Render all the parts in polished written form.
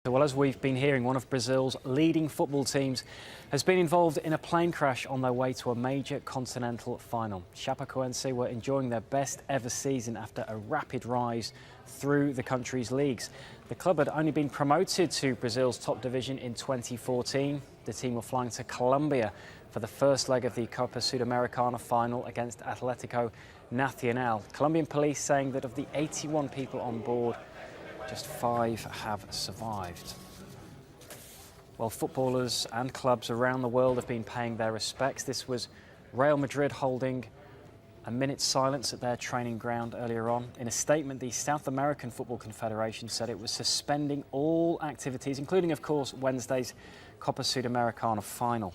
Well, as we've been hearing, one of Brazil's leading football teams has been involved in a plane crash on their way to a major continental final. Chapecoense were enjoying their best ever season after a rapid rise through the country's leagues. The club had only been promoted to Brazil's top division in 2014. The team were flying to Colombia for the first leg of the Copa Sudamericana final against Atletico Nacional. Colombian police saying that of the 81 people on board, just 5 have survived. Well, footballers and clubs around the world have been paying their respects. This was Real Madrid holding a minute's silence at their training ground earlier on. In a statement, the South American Football Confederation said it was suspending all activities, including, of course, Wednesday's Copa Sudamericana final.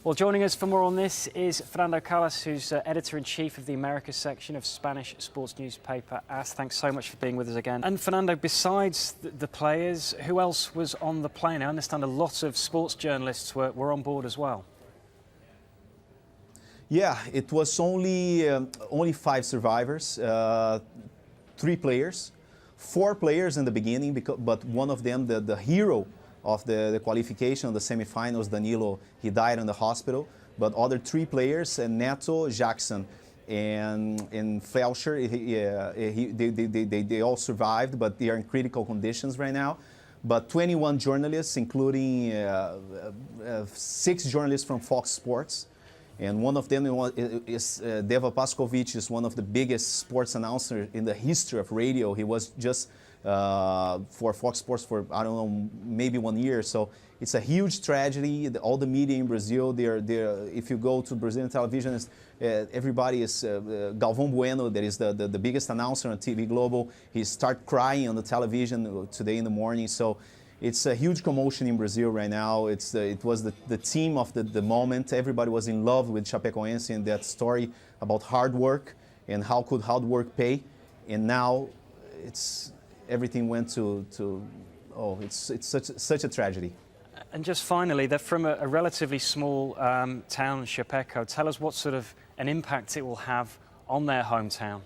Well, joining us for more on this is Fernando Callas, who's editor-in-chief of the Americas section of Spanish sports newspaper AS. Thanks so much for being with us again. And Fernando, besides the players, who else was on the plane? I understand a lot of sports journalists were on board as well. Yeah, it was only 5 survivors, 3 players, 4 players in the beginning, but one of them, the hero of the qualification, the semifinals, Danilo, he died in the hospital. But other 3 players, Neto, Jackson, and Felsher, they all survived, but they are in critical conditions right now. But 21 journalists, including 6 journalists from Fox Sports, and one of them is Deva Paskovic, is one of the biggest sports announcers in the history of radio. He was just for Fox Sports for, I don't know, maybe 1 year. So it's a huge tragedy. All the media in Brazil, if you go to Brazilian television, everybody is Galvão Bueno, that is the biggest announcer on TV Global. He started crying on the television today in the morning. So it's a huge commotion in Brazil right now. It was the team of the moment. Everybody was in love with Chapecoense and that story about hard work and how could hard work pay. And now everything went it's such a tragedy. And just finally, they're from a relatively small town, Chapeco. Tell us what sort of an impact it will have on their hometown.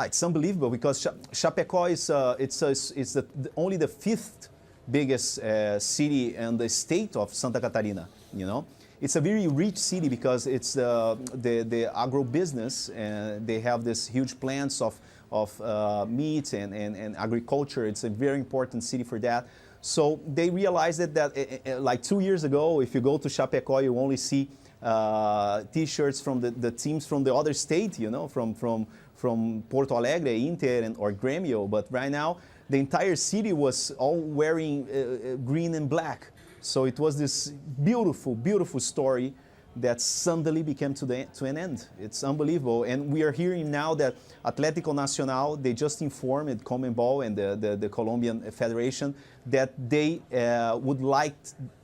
It's unbelievable because Chapecó is only the 5th biggest city in the state of Santa Catarina. You know, it's a very rich city because it's the agro-business, and they have this huge plants of meat and agriculture. It's a very important city for that. So they realized that like 2 years ago, if you go to Chapecó, you only see T-shirts from the teams from the other state, you know, from Porto Alegre, Inter, or Grêmio. But right now, the entire city was all wearing green and black. So it was this beautiful, beautiful story that suddenly became to an end. It's unbelievable. And we are hearing now that Atlético Nacional, they just informed CONMEBOL and the Colombian Federation that they would like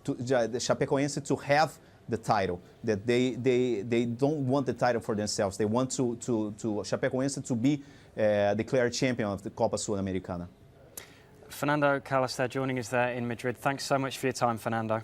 the Chapecoense to have the title, that they don't want the title for themselves. They want to Chapecoense to be declared champion of the Copa Sudamericana. Fernando Callas there joining us there in Madrid. Thanks so much for your time, Fernando.